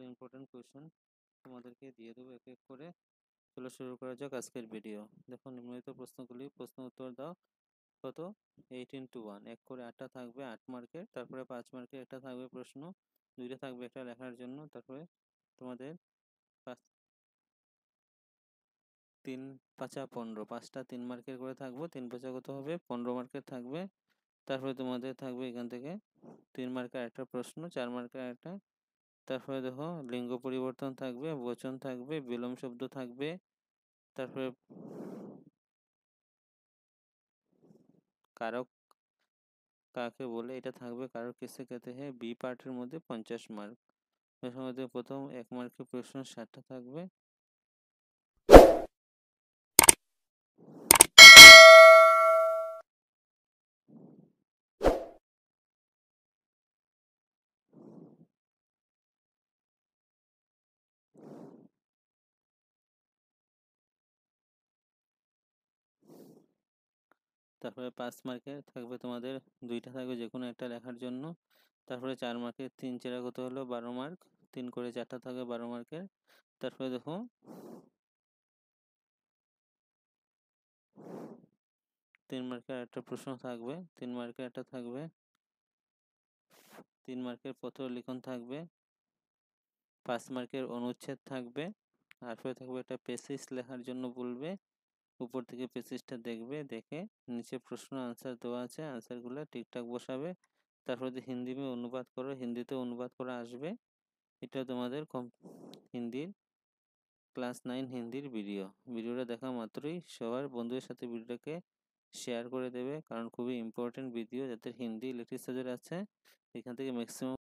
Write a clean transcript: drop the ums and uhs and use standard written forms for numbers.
সকল important question তোমাদেরকে দিয়ে দেবো এক এক করে। চলো শুরু করা যাক আজকের ভিডিও। দেখো নিম্নলিখিত প্রশ্নগুলি প্রশ্ন উত্তর দাও। কত 8x1 এক করে 8টা থাকবে 8 মার্কের, তারপরে 5 মার্কের একটা থাকবে প্রশ্ন, দুইটা থাকবে একটা লেখার জন্য, তারপরে তোমাদের 3 5 15 5টা 3 মার্কের করে থাকবো, 3 5 কত হবে 15 মার্কের থাকবে। তারপরে তোমাদের থাকবে এখান থেকে 3 মার্কের একটা প্রশ্ন, 4 মার্কের একটা, তারপরে দেখো লিঙ্গ পরিবর্তন থাকবে, বচন থাকবে, বিলোম শব্দ থাকবে, তারপরে কারক কাকে বলে এটা থাকবে, কারক কিসে कहते हैं বি পার্টের মধ্যে 50 মার্ক। এর মধ্যে প্রথম 1 মার্কের প্রশ্ন 60টা থাকবে, তারপরে 5 মার্কের থাকবে তোমাদের দুইটা থাকবে যে কোনো একটা লেখার জন্য, তারপরে 4 মার্কের 3 4 কত হলো 12 মার্ক, 3 করে 4টা থাকবে 12 মার্কের। তারপরে দেখো 3 মার্কের একটা প্রশ্ন থাকবে, 3 মার্কের একটা থাকবে, 3 মার্কের পত্র লিখন থাকবে, 5 মার্কের অনুচ্ছেদ থাকবে, তারপরে থাকবে একটা প্যাসেজ লেখার জন্য বলবে, উপর থেকে প্যাসেজটা দেখবে, দেখে নিচে প্রশ্ন আনসার দেওয়া আছে, আনসারগুলো ঠিকঠাক বসাবে। তারপরে হিন্দি মে অনুবাদ করো, হিন্দিতে অনুবাদ করা আসবে। এটা তোমাদের হিন্দির ক্লাস 9 হিন্দির ভিডিওটা দেখা মাত্রই সবার বন্ধুদের সাথে ভিডিওটাকে শেয়ার করে দেবে, কারণ খুবই ইম্পর্টেন্ট ভিডিও। যাদের হিন্দি লিটারেচার আছে এখান থেকে ম্যাক্সিমাম